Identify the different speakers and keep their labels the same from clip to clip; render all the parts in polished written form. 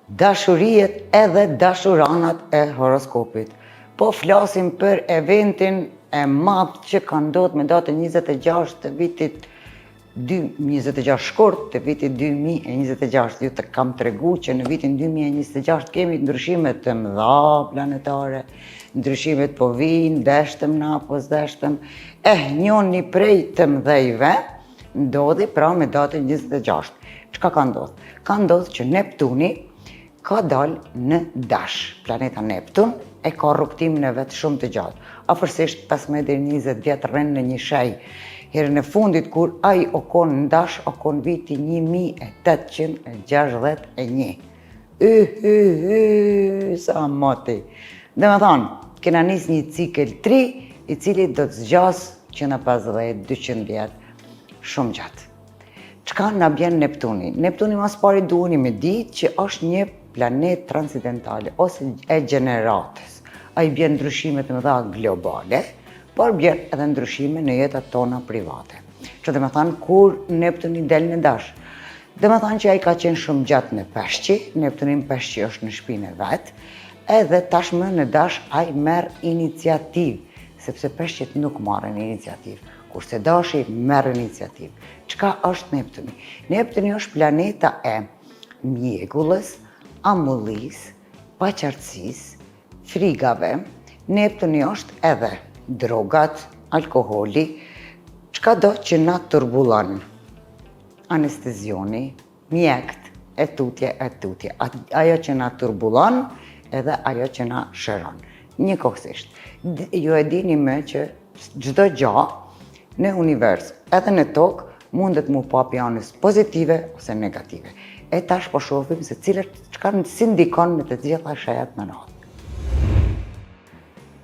Speaker 1: dashuriet edhe dashuranat e horoskopit. Po flasim për eventin e madh që ka ndodhur me datën 26 të vitit 26 shkort të vitit 2026. Ju të kam tregu që në vitin 2026 kemi ndryshime të mëdha planetare, ndryshimet po vinë, deshtëm na, po s'deshtëm. Njoni prej të mëdhejve ndodhi pra me datën 26. Çka ka ndodhur? Ka ndodhur që Neptuni ka dalë në dash. Planeta Neptun e ka rrugtimin e vet shumë të gjatë. Afërsisht 15 deri 20 vjet rren në një shej. Herën e fundit kur ai o kon në dash, o kon viti 1861. Sa moti. Dhe me thonë, kena nis një cikël 3, i cili do të zgjas që në 50-200 vjet. Shumë gjatë. Çka na bjen Neptuni? Neptuni mas pari duheni me ditë që është një planet transcendentale ose e gjeneratës. Ai bjen ndryshime të mëdha globale, por bjen edhe ndryshime në jetat tona private. Që dhe me thanë, kur Neptuni del në dash, dhe me thanë që ai ka qenë shumë gjatë në peshqi, Neptunin peshqi është në shpinë e vetë, edhe tashmë në dash ai merr iniciativë, sepse peshqit nuk marrin iniciativë, kurse dashi merr iniciativë. Çka është Neptuni? Neptuni është planeta e mjegullës, amullis, paqartësisë, frigave. Neptuni është edhe drogat, alkoholi, çka do që na turbullon. Anestezioni, mjekt, e tutje. Ajo që na turbullon edhe ajo që na shëron. Njëkohësisht. Ju e dini më që çdo gjë në univers, edhe në tokë, mundet mu pa pjanës pozitive ose negative. E tash po shohim se çka si ndikon në të gjitha shejat më radhë.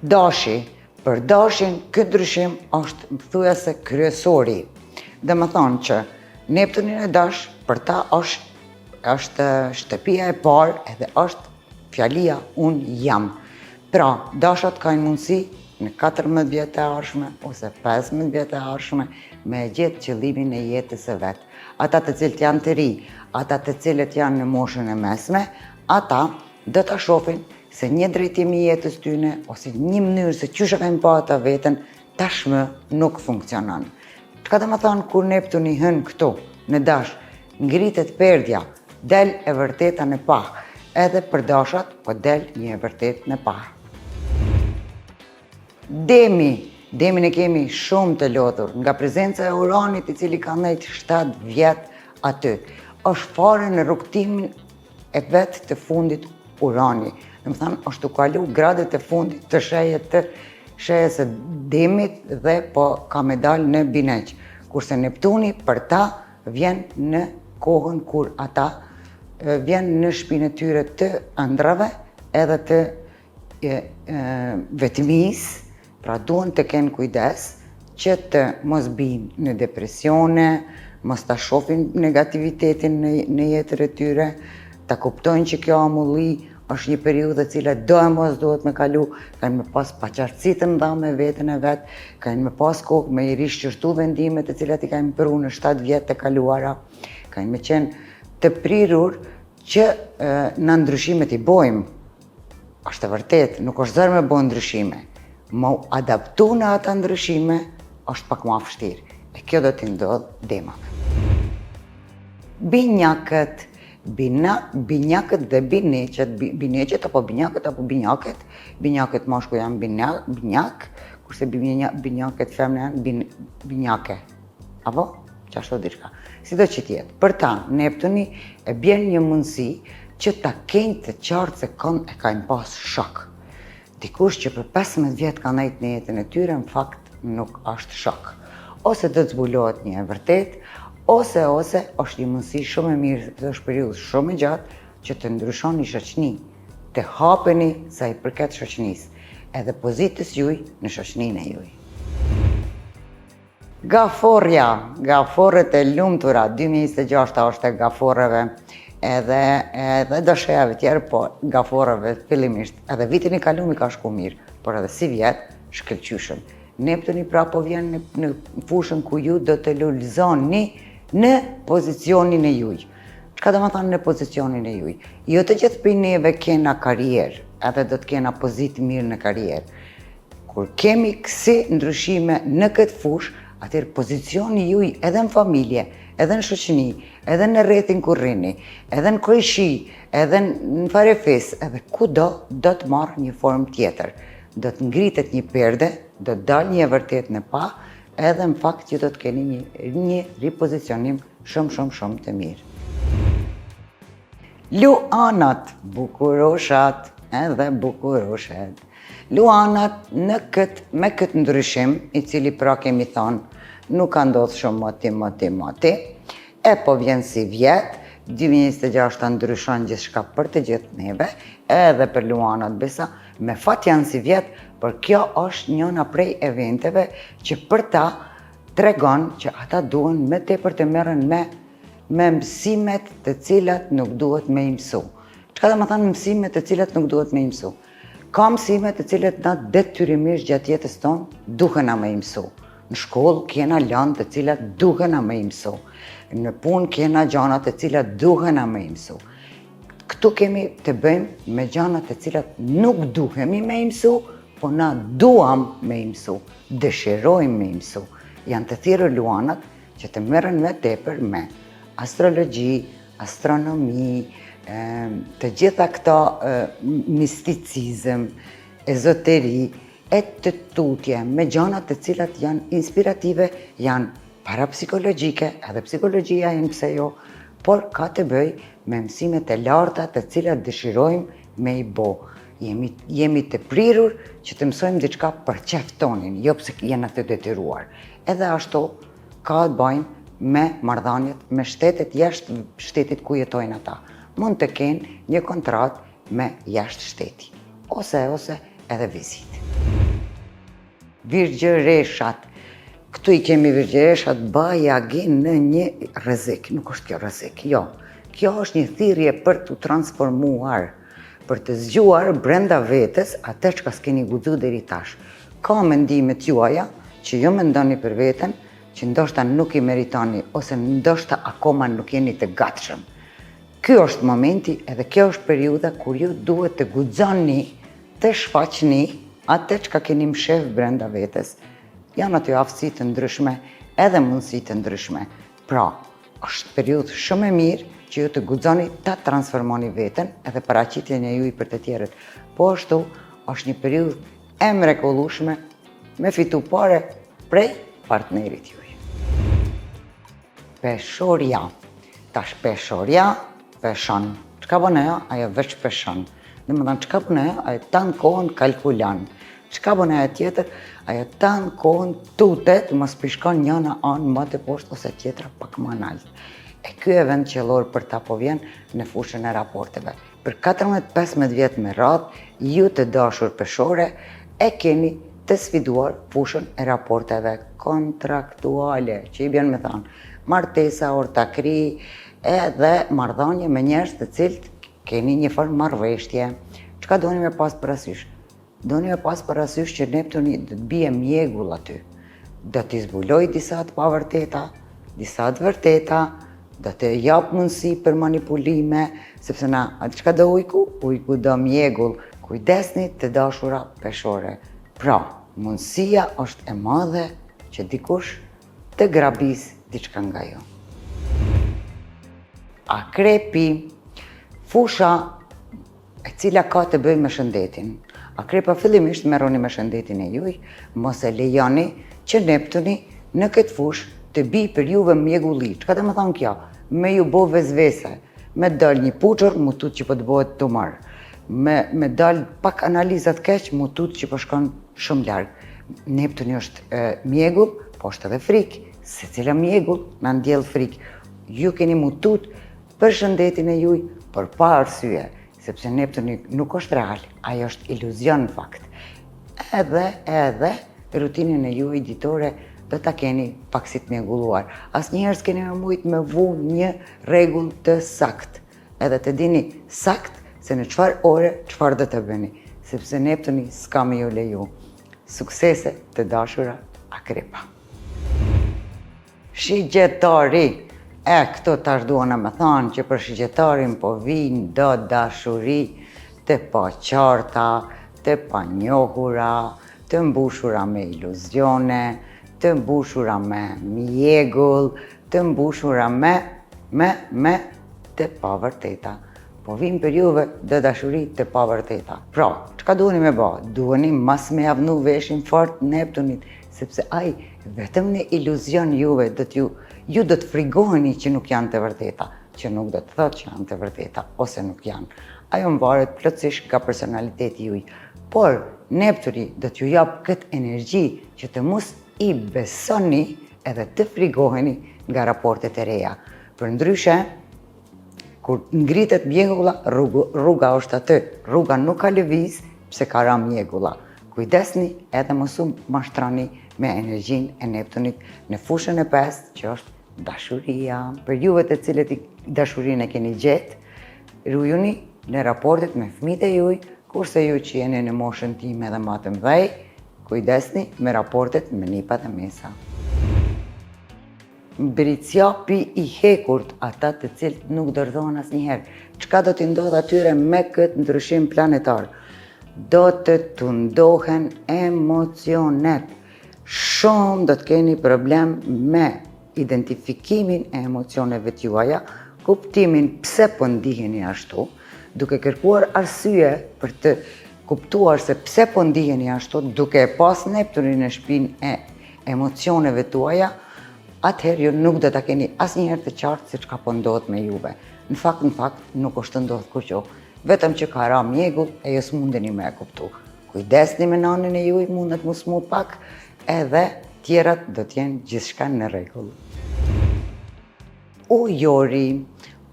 Speaker 1: Dashi. Për dashin, këtë ndryshim është thuajse kryesori. Dhe më thonë që Neptunin e dash, për ta është shtëpia e parë edhe është fjalia unë jam. Pra, dashat kanë mundësi në 14 vjet e ardhshme ose 15 vjet e ardhshme me gjetë qëllimin e jetës së vet. Ata të cilët janë të ri, ata të cilët janë në moshën e mesme, ata do ta shohin se një drejtim i jetës tyne ose një mënyrë se qysh e kanë pa ata veten tashmë nuk funksionon. Çka do të thonë kur Neptuni hyn këtu në dash, ngritet perdja, del e vërteta në pa. Edhe për dashat po del një e vërtet në pa. Demin e kemi shumë të lodhur nga prezenca e Uranit, i cili ka ndajt 7 vjet aty. Është fare në rrugtimin e vet të fundit Urani. Dhe më thanë, është të kalu gradet e fundit të shejës e demit dhe po ka me dalë në bineq. Kurse Neptuni për ta vjen në kohën kur ata vjen në shpinë e tyre të ëndrave edhe të vetmis, pra duhen të kenë kujdes që të mos binë në depresione, mos ta shohin negativitetin në jetën e tyre, ta kuptojnë që kjo amulli është një periudhë e cila do e mos duhet me kalu, kanë me pas paqartësi të mëdha me veten e vet, kanë me pas kohë me i rishqyrtu vendimet e cilat i kanë pru në 7 vjet të kaluara, kanë me qenë të prirur që në ndryshimet i bojmë. Është e vërtet, nuk është zërë me bojë ndryshime, ma adaptu në ata ndryshime është pak ma vështirë. E kjo do t'i ndodhë demave. Binjakët dhe bineqet apo binjaket mashku janë binjak, kurse binjaket femne janë binjake. Apo? Qashtu diçka. Si do që tjetë. Për ta, Neptuni e bjen një mundësi që ta kenjë të qartë se e kajnë pas shok. Dikush që për 15 vjet ka nejtë në jetën e tyre, në fakt nuk është shok. Ose do të zbulohet një e vërtet, ose është një mundësi shumë e mirë dhe është periudhë shumë e gjatë që të ndryshoni shoqni, të hapeni sa i përket shoqnisë, edhe pozitës juj në shoqninë e juj. Gaforët e lumtura, 2026 është e gaforëve, edhe dëshejave tjerë, po gaforëve fillimisht, edhe vitin i kalumi ka shku mirë, por edhe si vjetë shkëlqyshëm. Neptuni pra po vjen në fushën ku ju do të lullëzoni në pozicionin e juj. Çka do të thonë në pozicionin e juaj? Jo të gjithë prej neve kena karrierë, edhe do të kena pozitë mirë në karrierë. Kur kemi kësi ndryshime në këtë fushë, atëherë pozicioni juaj edhe në familje, edhe në shoqëni, edhe në rrethin ku rrini, edhe në kryeshi, edhe në farefis, edhe kudo do të marrë një formë tjetër. Do të ngritet një perde, do të dalë një e vërtet në pa, edhe në fakt ju do të keni një ripozicionim shumë të mirë. Luanat, bukuroshat edhe bukuroshet. Luanat me këtë ndryshim, i cili pra kemi thonë, nuk ka ndodhë shumë moti, e po vjen si vjetë, 2026 të ndryshon gjithçka për të gjithë neve, edhe për luanat besa, me fat janë si vjetë, për kjo është njëna prej eventeve që për ta tregon që ata duhen me tepër të merren me mësimet të cilat nuk duhet me i mësu. Çka do të thonë mësimet të cilat nuk duhet me i mësu? Ka mësimet të cilat na detyrimisht gjatë jetës tonë duhen na me i mësu. Në shkollë kena lanë të cilat duhen na me i mësu. Në punë kena gjana të cilat duhen na me i mësu. Këtu kemi të bëjmë me gjana të cilat nuk duhemi me i mësu, po na duam me i mësu, dëshirojmë me i mësu. Janë të thirrur luanat që të merren me tepër me astrologji, astronomi, të gjitha këto misticizëm, ezoteri, e të tutje, me gjana të cilat janë inspirative, janë parapsikologjike, edhe psikologjia janë pse jo, por ka të bëj me mësimet e larta të cilat dëshirojmë me i bo. Jemi të prirur që të mësojmë diçka për qef tonin, jo pse jena të detyruar. Edhe ashtu ka të bëjmë me marrëdhëniet me shtetet jashtë shtetit ku jetojnë ata. Mund të kenë një kontratë me jashtë shteti, ose edhe vizitë. Virgjëreshat. Këtu i kemi virgjëreshat bajagin në një rrezik. Nuk është kjo rrezik, jo. Kjo është një thirrje për të transformuar, për të zgjuar brenda vetes atë çka s'keni guxuar deri tash. Ka mendimet juaja që ju mendoni për veten, që ndoshta nuk i meritoni, ose ndoshta akoma nuk jeni të gatshëm. Ky është momenti edhe kjo është periudha kur ju duhet të guxoni, të shfaqni atë çka keni mshef brenda vetes. Janë aty aftësi të ndryshme, edhe mundësi të ndryshme. Pra, është periudhë shumë e mirë që ju të guxoni ta transformoni veten edhe paraqitjen e juaj për të tjerët. Po ashtu është një periudhë e mrekullueshme me fitu pare prej partnerit juaj. Peshorja. Tash peshorja, peshon. Çka bën ajo? Ajo veç peshon. Domethënë çka bën ajo? Ajo tan kohën kalkulon. Çka bën ajo tjetër? Ajo tan kohën tutet, mos pishkon njëna anë më të poshtë ose tjetra pak më lart. E ky event qellor për ta po vjen në fushën e raporteve. Për 14-15 vjet me radhë, ju të dashur peshore e keni të sfiduar fushën e raporteve kontraktuale, që i bjen me thanë martesa, ortakri, edhe marrëdhënie me njerëz të cilët keni një farë marrëveshje. Çka doni me pas parasysh? Doni me pas parasysh që Neptuni do të bie mjegull aty. Do t'i zbuloj disa të pavërteta, disa të vërteta, do të jap mundësi për manipulime, sepse na çka do ujku? Ujku do mjegull. Kujdesni të dashura peshore. Pra, mundësia është e madhe që dikush të grabis diçka nga ju. Akrepi, fusha e cila ka të bëjë me shëndetin. Akrepa fillimisht merroni me shëndetin e juaj, mos e lejoni që Neptuni në këtë fushë të bij për juve mjegulli. Çka do të thonë kjo? Me ju bo vezvese, me dal një puçur, mu tut që po të bëhet tumor. Me dal pak analizat keq, mu tut që po shkon shumë larg. Neptuni është mjegull, po është edhe frikë. Secila mjegull na ndjell frikë. Ju keni mutut për shëndetin e juaj, për pa arsye, sepse Neptuni nuk është real, ajo është iluzion në fakt. Edhe rutinin e juaj ditore do ta keni pak si të mjegulluar. Asnjëherë s'keni me mujt me vu një rregull të sakt. Edhe të dini sakt se në çfarë ore çfarë do të bëni, sepse Neptuni s'ka me ju leju. Suksese të dashura Akrepa. Shigjetari. Këto tash duona me thanë që për shqiptarin po vinë do dashuri të paqarta, të panjohura, të mbushura me iluzione, të mbushura me mjegull, të mbushura me të pavërteta. Po vinë për juve do dashuri të pavërteta. Pra, çka duheni me ba? Duheni mas me javnu veshin fort Neptunit, sepse ai vetëm në iluzion juve ju do të frigoheni që nuk janë të vërteta, që nuk do të thotë që janë të vërteta, ose nuk janë. Ajo mvaret plotësisht nga personaliteti juj. Por Neptuni do t'ju jap këtë energji që të mos i besoni edhe të frigoheni nga raportet e reja. Përndryshe, kur ngritet mjegulla, rruga është aty. Rruga nuk ka lëviz pse ka ra mjegulla. Kujdesni edhe mos u mashtroni me energjinë e Neptunit në fushën e 5, që është dashuria. Për juve të cilët dashurinë e keni gjetë, rujuni në raportet me fëmijët e juj, kurse ju që jeni në moshën time edhe më të mëdhej, kujdesni me raportet me nipat e mesa. Mbëricjapi i hekurt, ata të cilët nuk dërdhohen asnjëherë. Çka do t'i ndodh atyre me këtë ndryshim planetar? Do të tundohen emocionet. Shumë do të keni problem me identifikimin e emocioneve t'juaja, kuptimin pse po ndiheni ashtu, duke kërkuar arsye për të kuptuar se pse po ndiheni ashtu, duke pas Neptunin në shpinë e emocioneve tuaja, atëherë ju nuk do ta keni asnjëherë të qartë se çka po ndodh me juve. Në fakt nuk është të ndodh kurrë. Vetëm që ka ra mjegull e ju s'mundeni me e kuptu. Kujdesni me nanin e juj, mundet mu smut pak, edhe tjerat do t'jenë gjithçka në rregull.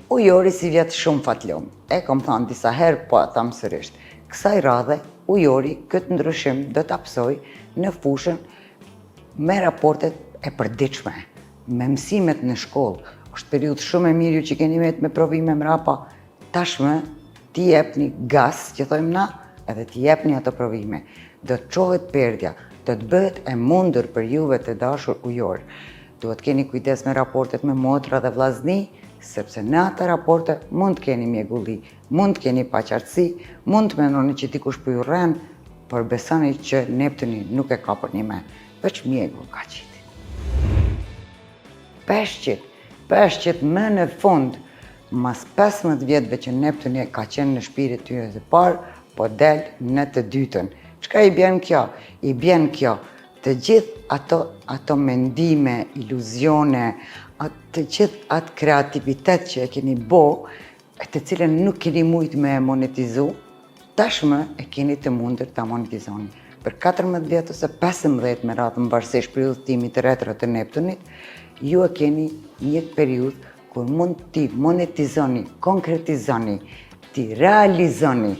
Speaker 1: Ujori si vjet shumë fatlum. E kom thënë disa herë, po tham sërish. Kësaj radhe, ujori këtë ndryshim do t'apsoj në fushën me raportet e përditshme, me mësimet në shkollë. Është periudhë shumë e mirë ju që keni me provime mrapa, tashmë t'i jepni gas, që thojmë na, edhe t'i jepni ato provime. Do të çohet perdja, do të bëhet e mundur për juve të dashur ujor. Duhet keni kujdes me raportet me motra dhe vllazni, sepse në ata raporte mund të keni mjegulli, mund të keni paqartësi, mund të mendoni që dikush po ju rren, por besoni që Neptuni nuk e ka për një me, veç mjegull ka qiti. Peshqit më në fund, mas 15 vjetëve që Neptuni ka qenë në shpirit tyre të parë, po del në të dytën. Çka i bjen kjo? I bjen kjo të gjithë ato mendime, iluzione, të gjithë atë kreativitet që e keni bo, të cilën nuk keni mujtë me monetizu, tashmë e keni të mundur ta monetizoni. Për 14 vjetë ose 15 me radhë në varësisht për udhëtimit të retro të Neptunit, ju e keni një periudhë kur mund t'i monetizoni, konkretizoni, t'i realizoni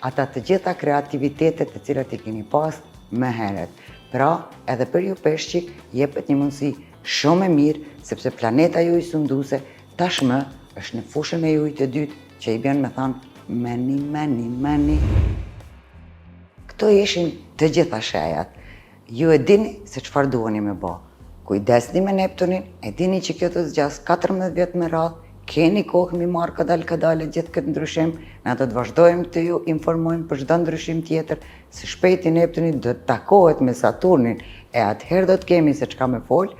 Speaker 1: ata të gjitha kreativitetet të cilat i keni pas më herët. Pra, edhe për ju peshqi, jepet një mundësi shumë e mirë, sepse planeta ju i sunduse, tashmë është në fushën e ju i të dytë, që i bjen me thanë, meni. Këto ishin të gjitha shejat. Ju e dini se çfarë duheni me bë. Kujdesni me Neptunin, e dini që kjo të zgjas 14 vjet me radhë, keni kohë mi marrë kadale gjithë këtë ndryshim, na do të vazhdojmë të ju informojmë për çdo ndryshim tjetër, se shpejti Neptuni do të takohet me Saturnin, e atëherë do të kemi se çka me fol,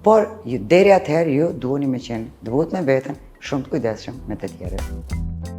Speaker 1: por deri atëherë ju duheni me qenë dëvut me veten, shumë të kujdesshëm me të tjerët.